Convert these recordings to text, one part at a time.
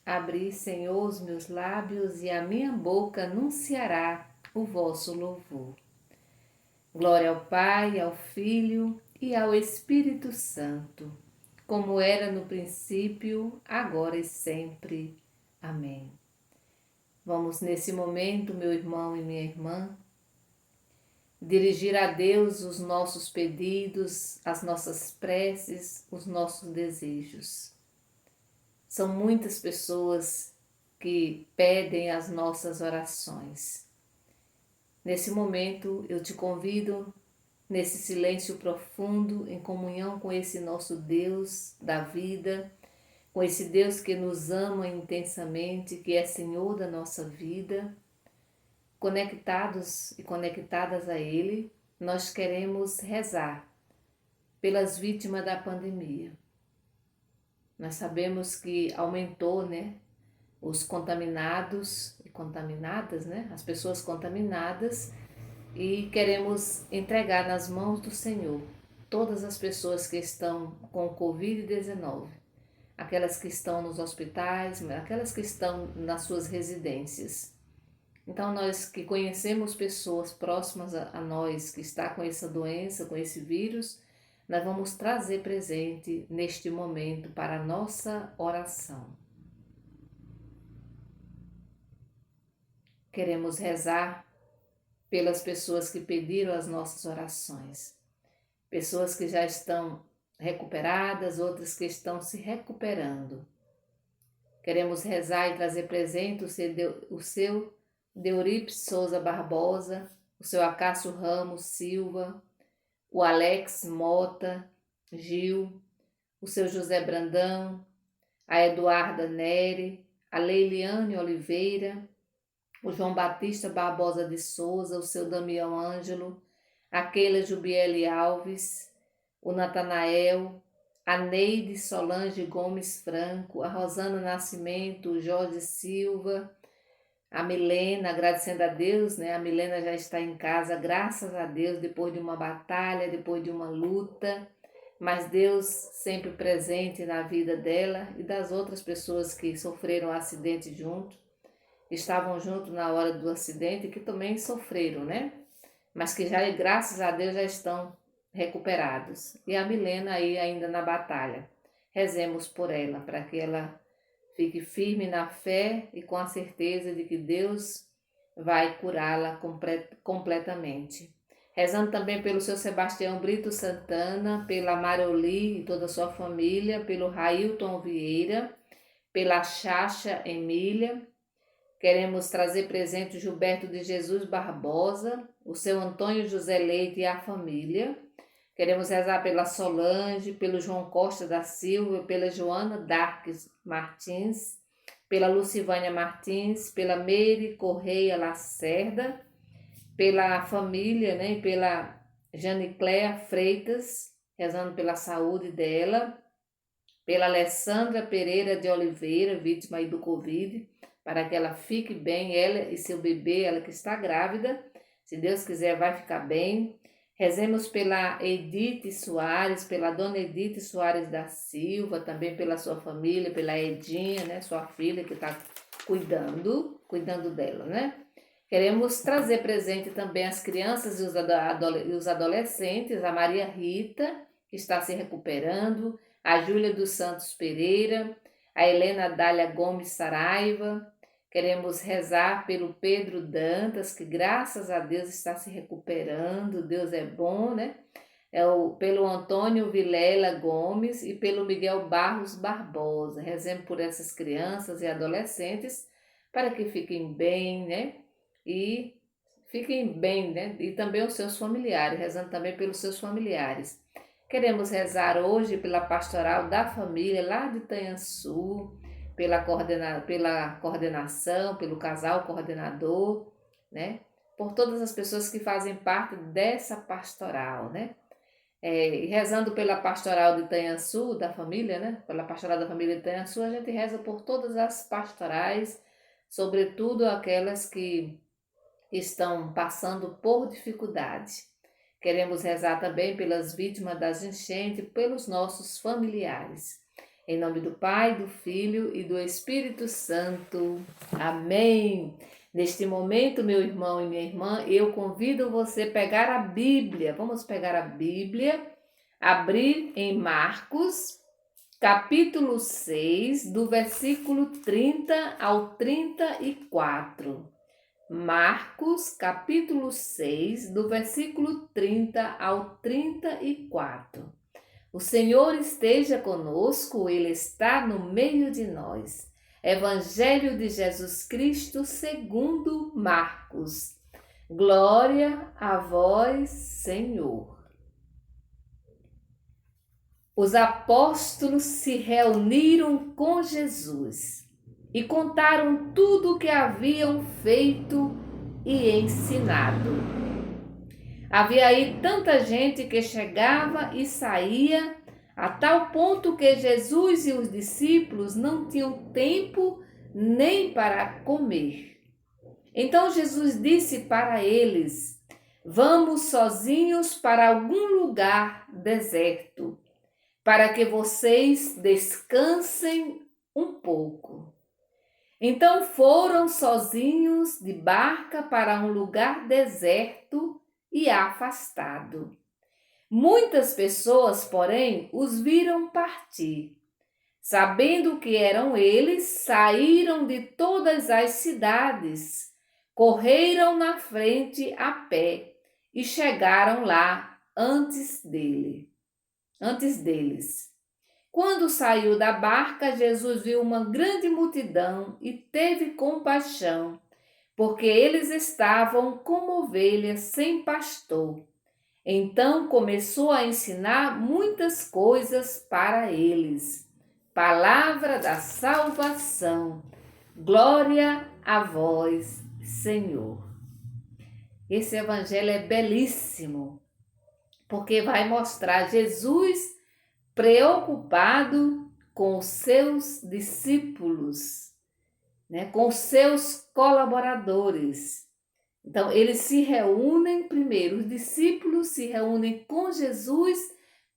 Abri, Senhor, os meus lábios e a minha boca anunciará o vosso louvor. Glória ao Pai, ao Filho e ao Espírito Santo, como era no princípio, agora e sempre. Amém. Vamos nesse momento, meu irmão e minha irmã, dirigir a Deus os nossos pedidos, as nossas preces, os nossos desejos. São muitas pessoas que pedem as nossas orações. Nesse momento, eu te convido, nesse silêncio profundo, em comunhão com esse nosso Deus da vida, com esse Deus que nos ama intensamente, que é Senhor da nossa vida, conectados e conectadas a Ele, nós queremos rezar pelas vítimas da pandemia. Nós sabemos que aumentou, os contaminados e contaminadas, as pessoas contaminadas, e queremos entregar nas mãos do Senhor todas as pessoas que estão com o Covid-19, aquelas que estão nos hospitais, aquelas que estão nas suas residências. Então, nós que conhecemos pessoas próximas a nós que está com essa doença, com esse vírus, nós vamos trazer presente neste momento para a nossa oração. Queremos rezar pelas pessoas que pediram as nossas orações. Pessoas que já estão recuperadas, outras que estão se recuperando. Queremos rezar e trazer presente o seu Deuripe Souza Barbosa, o seu Acácio Ramos Silva, o Alex Mota Gil, o seu José Brandão, a Eduarda Neri, a Leiliane Oliveira, o João Batista Barbosa de Souza, o seu Damião Ângelo, a Keila Jubiele Alves, o Natanael, a Neide Solange Gomes Franco, a Rosana Nascimento, o Jorge Silva, a Milena, agradecendo a Deus, a Milena já está em casa, graças a Deus, depois de uma batalha, depois de uma luta, mas Deus sempre presente na vida dela e das outras pessoas que sofreram um acidente junto, estavam junto na hora do acidente, que também sofreram, mas que já, graças a Deus, já estão recuperados. E a Milena aí ainda na batalha. Rezemos por ela, para que ela fique firme na fé e com a certeza de que Deus vai curá-la completamente. Rezando também pelo seu Sebastião Brito Santana, pela Maroli e toda a sua família, pelo Railton Vieira, pela Chacha Emília. Queremos trazer presente o Gilberto de Jesus Barbosa, o seu Antônio José Leite e a família. Queremos rezar pela Solange, pelo João Costa da Silva, pela Joana Darques Martins, pela Lucivânia Martins, pela Meire Correia Lacerda, pela família, e pela Janicléa Freitas, rezando pela saúde dela, pela Alessandra Pereira de Oliveira, vítima aí do Covid, para que ela fique bem, ela e seu bebê, ela que está grávida, se Deus quiser vai ficar bem. Rezemos pela Edith Soares, pela dona Edith Soares da Silva, também pela sua família, pela Edinha, sua filha que está cuidando dela, Queremos trazer presente também as crianças e os adolescentes, a Maria Rita, que está se recuperando, a Júlia dos Santos Pereira, a Helena Dália Gomes Saraiva. Queremos rezar pelo Pedro Dantas, que graças a Deus está se recuperando, Deus é bom, pelo Antônio Vilela Gomes e pelo Miguel Barros Barbosa. Rezemos por essas crianças e adolescentes para que fiquem bem, E fiquem bem, E também os seus familiares, rezando também pelos seus familiares. Queremos rezar hoje pela pastoral da família lá de Itanhaçu, pela coordenação, pelo casal coordenador, Por todas as pessoas que fazem parte dessa pastoral, E rezando pela pastoral de Itanhaçu, da família, Pela pastoral da família de Itanhaçu, a gente reza por todas as pastorais, sobretudo aquelas que estão passando por dificuldade. Queremos rezar também pelas vítimas das enchentes, pelos nossos familiares. Em nome do Pai, do Filho e do Espírito Santo. Amém. Neste momento, meu irmão e minha irmã, eu convido você a pegar a Bíblia. Vamos pegar a Bíblia, abrir em Marcos, capítulo 6, do versículo 30 ao 34. Marcos, capítulo 6, do versículo 30 ao 34. O Senhor esteja conosco, Ele está no meio de nós. Evangelho de Jesus Cristo segundo Marcos. Glória a vós, Senhor. Os apóstolos se reuniram com Jesus e contaram tudo o que haviam feito e ensinado. Havia aí tanta gente que chegava e saía, a tal ponto que Jesus e os discípulos não tinham tempo nem para comer. Então Jesus disse para eles: vamos sozinhos para algum lugar deserto, para que vocês descansem um pouco. Então foram sozinhos de barca para um lugar deserto e afastado. Muitas pessoas, porém, os viram partir. Sabendo que eram eles, saíram de todas as cidades, correram na frente a pé e chegaram lá antes deles. Quando saiu da barca, Jesus viu uma grande multidão e teve compaixão, porque eles estavam como ovelhas sem pastor. Então começou a ensinar muitas coisas para eles. Palavra da salvação. Glória a vós, Senhor. Esse evangelho é belíssimo, porque vai mostrar Jesus preocupado com os seus discípulos, né, com os seus colaboradores. Então, eles se reúnem primeiro, os discípulos se reúnem com Jesus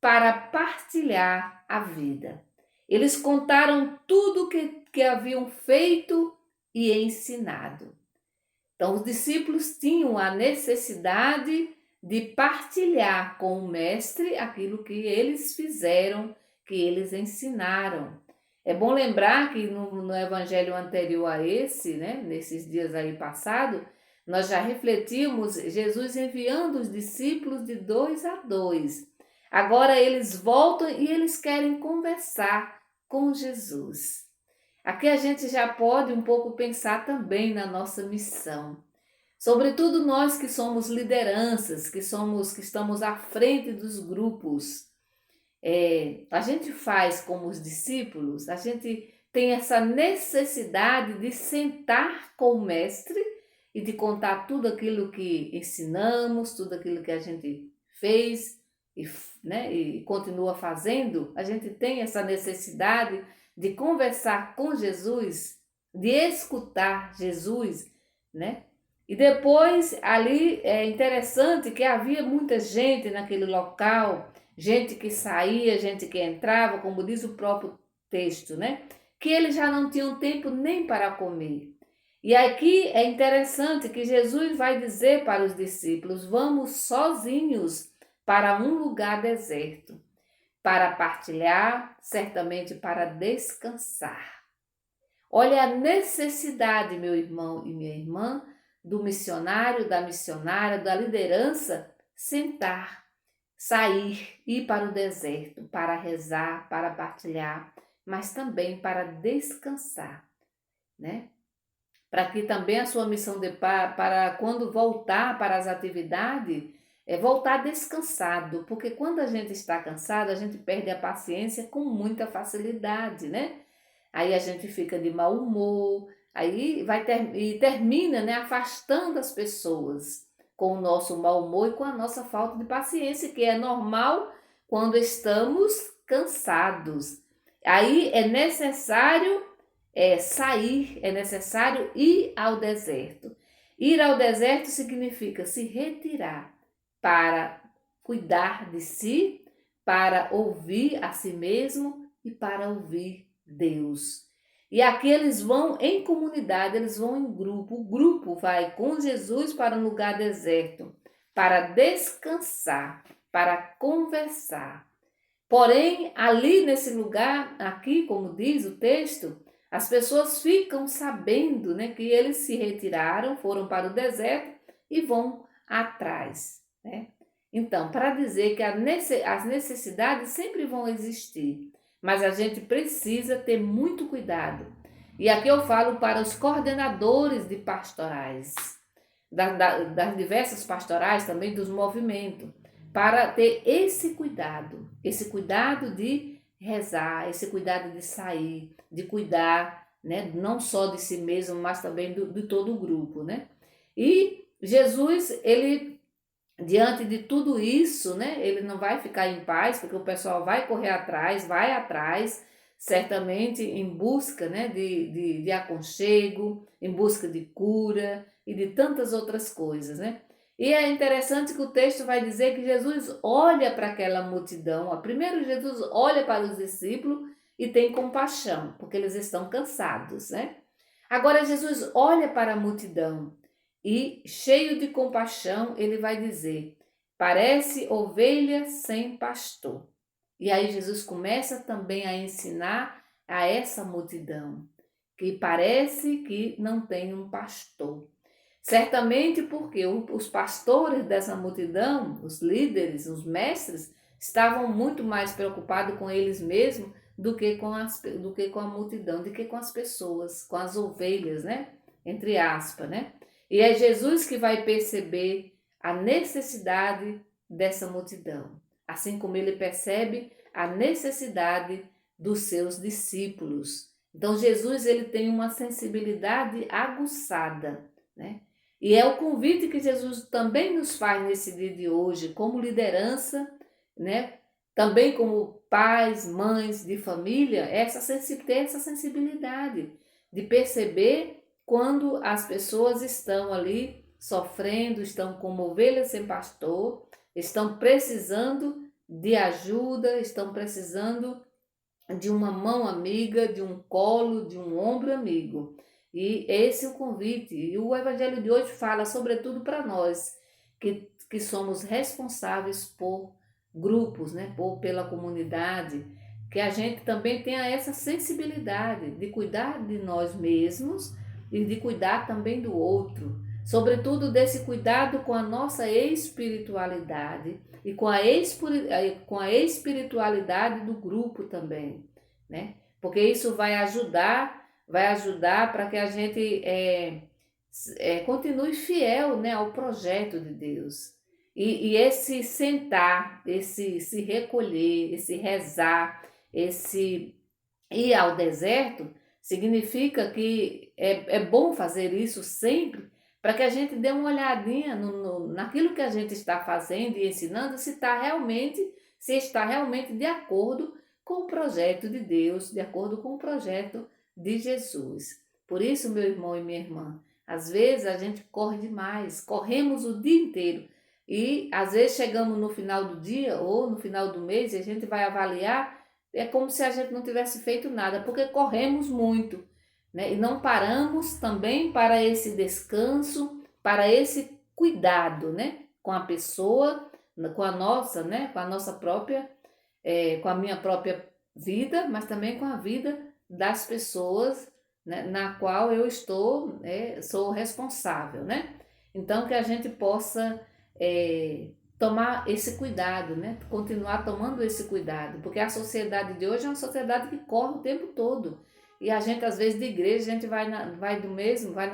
para partilhar a vida. Eles contaram tudo que haviam feito e ensinado. Então, os discípulos tinham a necessidade de partilhar com o mestre aquilo que eles fizeram, que eles ensinaram. É bom lembrar que no evangelho anterior a esse, né, nesses dias aí passados, nós já refletimos Jesus enviando os discípulos de 2 a 2. Agora eles voltam e eles querem conversar com Jesus. Aqui a gente já pode um pouco pensar também na nossa missão. Sobretudo nós que somos lideranças, que estamos à frente dos grupos. A gente faz como os discípulos, a gente tem essa necessidade de sentar com o mestre e de contar tudo aquilo que ensinamos, tudo aquilo que a gente fez e continua fazendo. A gente tem essa necessidade de conversar com Jesus, de escutar Jesus, né? E depois ali é interessante que havia muita gente naquele local, gente que saía, gente que entrava, como diz o próprio texto, né? Que eles já não tinham tempo nem para comer. E aqui é interessante que Jesus vai dizer para os discípulos: vamos sozinhos para um lugar deserto, para partilhar, certamente para descansar. Olha a necessidade, meu irmão e minha irmã, do missionário, da missionária, da liderança, sentar, sair, ir para o deserto, para rezar, para partilhar, mas também para descansar, né? Para que também a sua missão para quando voltar para as atividades, voltar descansado, porque quando a gente está cansado, a gente perde a paciência com muita facilidade, né? Aí a gente fica de mau humor, aí e termina, né, afastando as pessoas com o nosso mau humor e com a nossa falta de paciência, que é normal quando estamos cansados. Aí é necessário sair, é necessário ir ao deserto. Ir ao deserto significa se retirar para cuidar de si, para ouvir a si mesmo e para ouvir Deus. E aqui eles vão em comunidade, eles vão em grupo. O grupo vai com Jesus para um lugar deserto, para descansar, para conversar. Porém, ali nesse lugar, aqui, como diz o texto, as pessoas ficam sabendo, né, que eles se retiraram, foram para o deserto e vão atrás, né? Então, para dizer que as necessidades sempre vão existir, mas a gente precisa ter muito cuidado. E aqui eu falo para os coordenadores de pastorais, das diversas pastorais, também dos movimentos, para ter esse cuidado de rezar, esse cuidado de sair, de cuidar, né, não só de si mesmo, mas também de todo o grupo, né? E Jesus, ele, diante de tudo isso, né, ele não vai ficar em paz, porque o pessoal vai correr atrás, vai atrás, certamente em busca, né, de aconchego, em busca de cura e de tantas outras coisas, né? E é interessante que o texto vai dizer que Jesus olha para aquela multidão. Ó. Primeiro, Jesus olha para os discípulos e tem compaixão, porque eles estão cansados, né? Agora, Jesus olha para a multidão e, cheio de compaixão, ele vai dizer: parece ovelha sem pastor. E aí, Jesus começa também a ensinar a essa multidão, que parece que não tem um pastor. Certamente porque os pastores dessa multidão, os líderes, os mestres, estavam muito mais preocupados com eles mesmos do que com a multidão, do que com as pessoas, com as ovelhas, né? Entre aspas, né? E é Jesus que vai perceber a necessidade dessa multidão, assim como ele percebe a necessidade dos seus discípulos. Então Jesus, ele tem uma sensibilidade aguçada, né? E é o convite que Jesus também nos faz nesse dia de hoje, como liderança, né? Também como pais, mães de família, ter essa sensibilidade de perceber quando as pessoas estão ali sofrendo, estão como ovelhas sem pastor, estão precisando de ajuda, estão precisando de uma mão amiga, de um colo, de um ombro amigo. E esse é o convite. E o Evangelho de hoje fala, sobretudo para nós, que somos responsáveis por grupos, né? Pela comunidade, que a gente também tenha essa sensibilidade de cuidar de nós mesmos e de cuidar também do outro. Sobretudo desse cuidado com a nossa espiritualidade e com a espiritualidade do grupo também, né? Porque isso vai ajudar para que a gente continue fiel, né, ao projeto de Deus. E esse sentar, esse se recolher, esse rezar, esse ir ao deserto, significa que é bom fazer isso sempre, para que a gente dê uma olhadinha naquilo que a gente está fazendo e ensinando, se está realmente de acordo com o projeto de Deus, de acordo com o projeto de Jesus. Por isso, meu irmão e minha irmã, às vezes a gente corre demais, corremos o dia inteiro e às vezes chegamos no final do dia ou no final do mês e a gente vai avaliar, é como se a gente não tivesse feito nada, porque corremos muito, né? E não paramos também para esse descanso, para esse cuidado, né? Com a pessoa, com a nossa, né? Com a nossa própria, com a minha própria vida, mas também com a vida das pessoas, né? Na qual eu sou responsável, né? Então que a gente possa tomar esse cuidado, né? Continuar tomando esse cuidado, porque a sociedade de hoje é uma sociedade que corre o tempo todo. E a gente, às vezes, de igreja, a gente vai na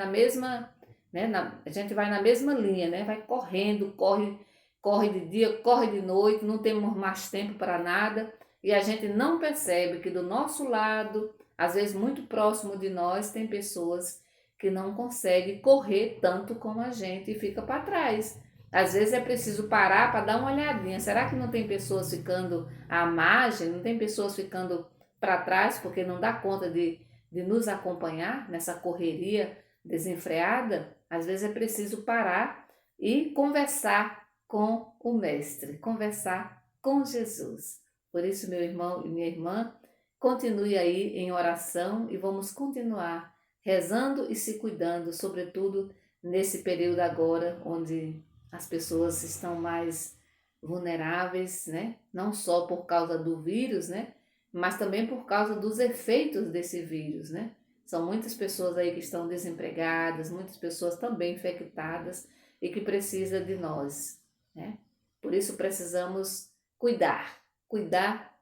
mesma, né? A gente vai na mesma linha, né? Vai correndo, corre de dia, corre de noite, não temos mais tempo para nada. E a gente não percebe que do nosso lado, às vezes muito próximo de nós, tem pessoas que não conseguem correr tanto como a gente e fica para trás. Às vezes é preciso parar para dar uma olhadinha. Será que não tem pessoas ficando à margem? Não tem pessoas ficando para trás porque não dá conta de nos acompanhar nessa correria desenfreada? Às vezes é preciso parar e conversar com o Mestre, conversar com Jesus. Por isso, meu irmão e minha irmã, Continue aí em oração e vamos continuar rezando e se cuidando, sobretudo nesse período agora, onde as pessoas estão mais vulneráveis, né? Não só por causa do vírus, né? Mas também por causa dos efeitos desse vírus, né? São muitas pessoas aí que estão desempregadas, muitas pessoas também infectadas e que precisam de nós, né? Por isso precisamos cuidar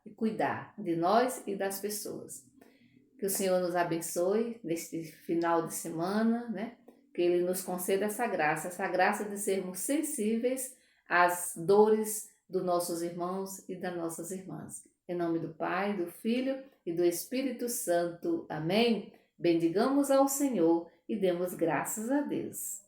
e cuidar de nós e das pessoas. Que o Senhor nos abençoe neste final de semana, né? Que Ele nos conceda essa graça de sermos sensíveis às dores dos nossos irmãos e das nossas irmãs. Em nome do Pai, do Filho e do Espírito Santo. Amém? Bendigamos ao Senhor e demos graças a Deus.